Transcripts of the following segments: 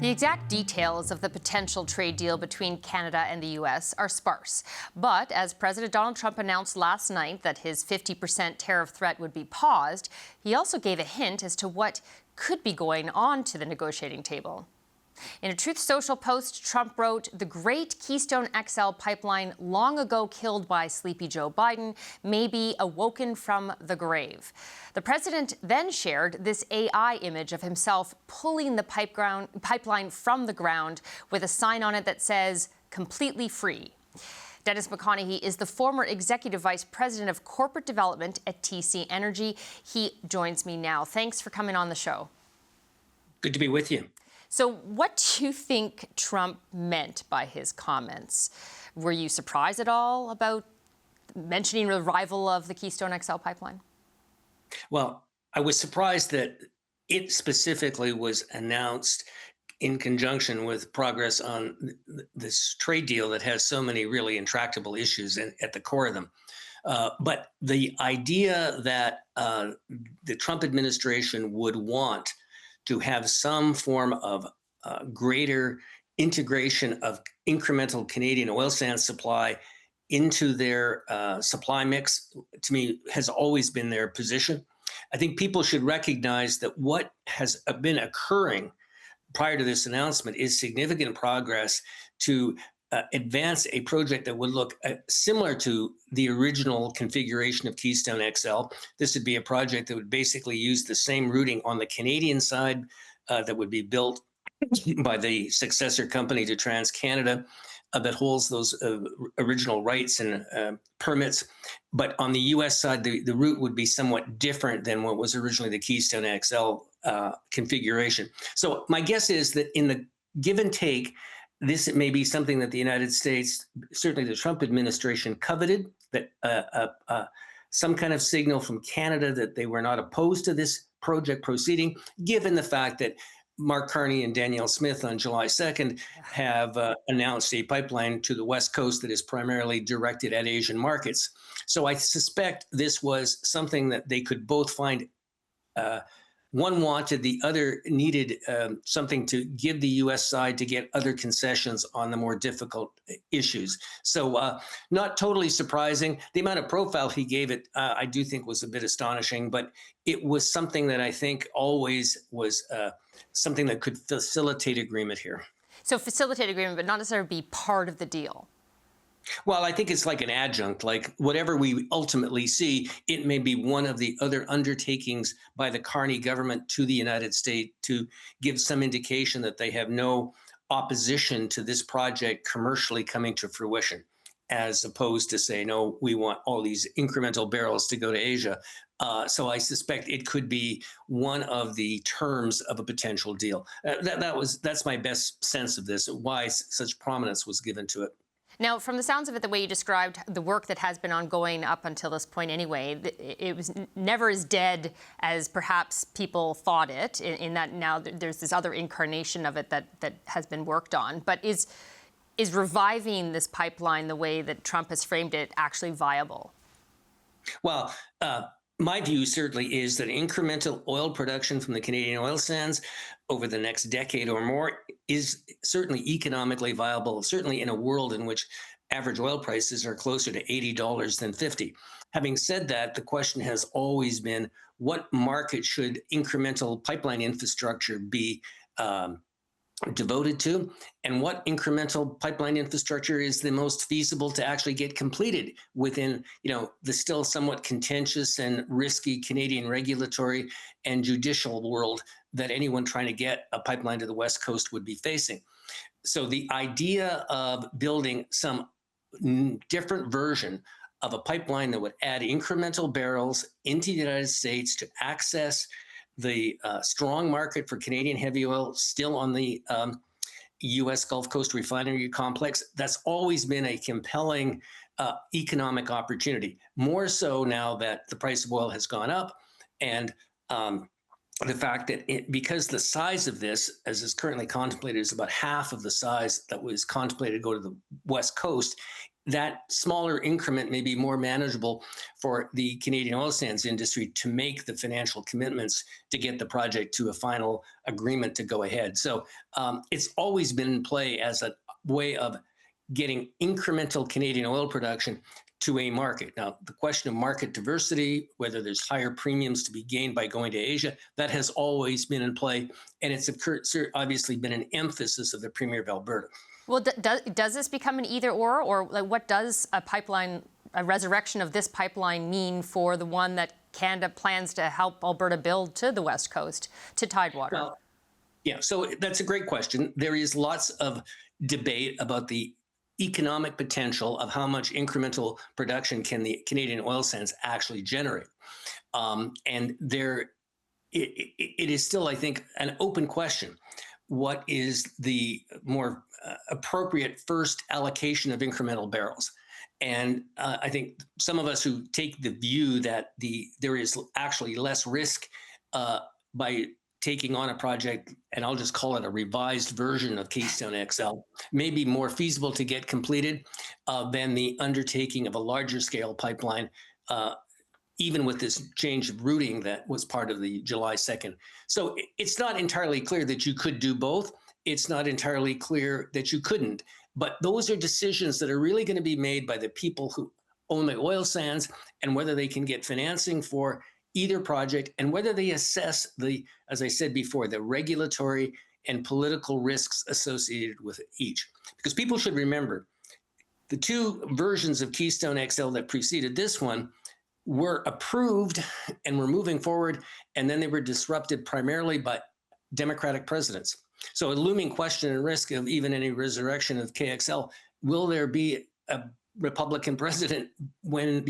The exact details of the potential trade deal between Canada and the U.S. are sparse. But as President Donald Trump announced last night that his 50% tariff threat would be paused, he also gave a hint as to what could be going on to the negotiating table. In a Truth Social post, Trump wrote, "The great Keystone XL pipeline, long ago killed by sleepy Joe Biden, may be awoken from the grave." The president then shared this AI image of himself pulling the pipeline from the ground with a sign on it that says, "Completely free." Dennis McConaghy is the former executive vice president of corporate development at TC Energy. He joins me now. Thanks for coming on the show. Good to be with you. So what do you think Trump meant by his comments? Were you surprised at all about mentioning the arrival of the Keystone XL pipeline? Well, I was surprised that it specifically was announced in conjunction with progress on this trade deal that has so many really intractable issues at the core of them. But the idea that the Trump administration would want to have some form of greater integration of incremental Canadian oil sands supply into their supply mix, to me, has always been their position. I think people should recognize that what has been occurring prior to this announcement is significant progress to advance a project that would look similar to the original configuration of Keystone XL. This would be a project that would basically use the same routing on the Canadian side that would be built by the successor company to TransCanada that holds those original rights and permits. But on the U.S. side, the route would be somewhat different than what was originally the Keystone XL configuration. So my guess is that in the give and take, this may be something that the United States, certainly the Trump administration, coveted, that some kind of signal from Canada that they were not opposed to this project proceeding, given the fact that Mark Carney and Danielle Smith on July 2nd have announced a pipeline to the West Coast that is primarily directed at Asian markets. So I suspect this was something that they could both find one wanted, the other needed something to give the U.S. side to get other concessions on the more difficult issues. So not totally surprising. The amount of profile he gave it, I do think was a bit astonishing, but it was something that I think always was something that could facilitate agreement here. So facilitate agreement, but not necessarily be part of the deal. Well, I think it's like an adjunct, like whatever we ultimately see, it may be one of the other undertakings by the Carney government to the United States to give some indication that they have no opposition to this project commercially coming to fruition, as opposed to say, no, we want all these incremental barrels to go to Asia. So I suspect it could be one of the terms of a potential deal. That's my best sense of this, why such prominence was given to it. Now, from the sounds of it, the way you described the work that has been ongoing up until this point anyway, it was never as dead as perhaps people thought it, in that now there's this other incarnation of it that has been worked on. But is reviving this pipeline the way that Trump has framed it actually viable? Well, my view certainly is that incremental oil production from the Canadian oil sands over the next decade or more is certainly economically viable, certainly in a world in which average oil prices are closer to $80 than $50. Having said that, the question has always been, what market should incremental pipeline infrastructure be devoted to, and what incremental pipeline infrastructure is the most feasible to actually get completed within, the still somewhat contentious and risky Canadian regulatory and judicial world that anyone trying to get a pipeline to the West Coast would be facing. So the idea of building some different version of a pipeline that would add incremental barrels into the United States to access the strong market for Canadian heavy oil still on the U.S. Gulf Coast refinery complex, that's always been a compelling economic opportunity. More so now that the price of oil has gone up, and the fact that because the size of this, as is currently contemplated, is about half of the size that was contemplated to go to the West Coast, that smaller increment may be more manageable for the Canadian oil sands industry to make the financial commitments to get the project to a final agreement to go ahead. So it's always been in play as a way of getting incremental Canadian oil production to a market. Now, the question of market diversity, whether there's higher premiums to be gained by going to Asia, that has always been in play. And it's obviously been an emphasis of the Premier of Alberta. Well, does this become an either or like, what does a resurrection of this pipeline mean for the one that Canada plans to help Alberta build to the West Coast, to Tidewater? Well, yeah, so that's a great question. There is lots of debate about the economic potential of how much incremental production can the Canadian oil sands actually generate. And it is still, I think, an open question. What is the more appropriate first allocation of incremental barrels? And I think some of us who take the view that there is actually less risk by taking on a project, and I'll just call it a revised version of Keystone XL, may be more feasible to get completed than the undertaking of a larger scale pipeline, even with this change of routing that was part of the July 2nd. So it's not entirely clear that you could do both. It's not entirely clear that you couldn't. But those are decisions that are really going to be made by the people who own the oil sands, and whether they can get financing for either project, and whether they assess as I said before, the regulatory and political risks associated with each. Because people should remember, the two versions of Keystone XL that preceded this one were approved and were moving forward, and then they were disrupted primarily by Democratic presidents. So a looming question and risk of even any resurrection of KXL, will there be a Republican president when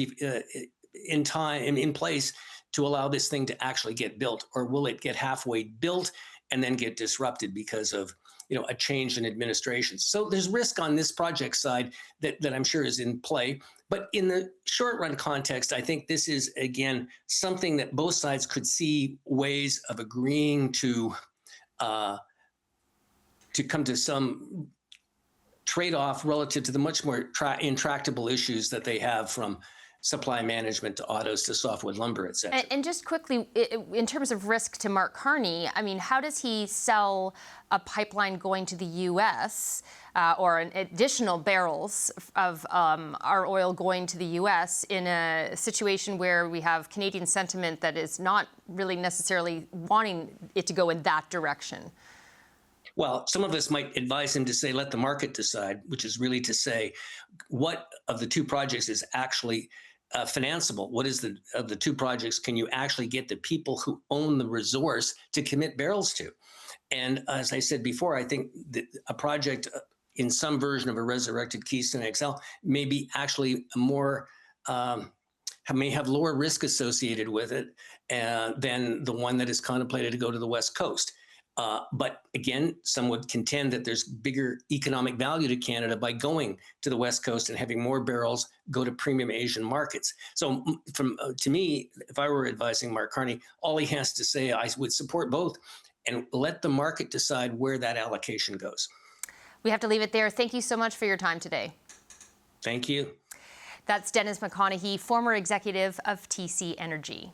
in place to allow this thing to actually get built, or will it get halfway built and then get disrupted because of a change in administration? So there's risk on this project side that I'm sure is in play. But in the short run context, I think this is, again, something that both sides could see ways of agreeing to come to some trade-off relative to the much more intractable issues that they have, from supply management to autos to softwood lumber, et cetera. And just quickly, in terms of risk to Mark Carney, I mean, how does he sell a pipeline going to the U.S. Or an additional barrels of our oil going to the U.S. in a situation where we have Canadian sentiment that is not really necessarily wanting it to go in that direction? Well, some of us might advise him to say, let the market decide, which is really to say, what of the two projects is actually financeable? What is of the two projects can you actually get the people who own the resource to commit barrels to? And as I said before, I think that a project in some version of a resurrected Keystone XL may be actually may have lower risk associated with it than the one that is contemplated to go to the West Coast. But again, some would contend that there's bigger economic value to Canada by going to the West Coast and having more barrels go to premium Asian markets. So to me, if I were advising Mark Carney, all he has to say, I would support both and let the market decide where that allocation goes. We have to leave it there. Thank you so much for your time today. Thank you. That's Dennis McConaghy, former executive of TC Energy.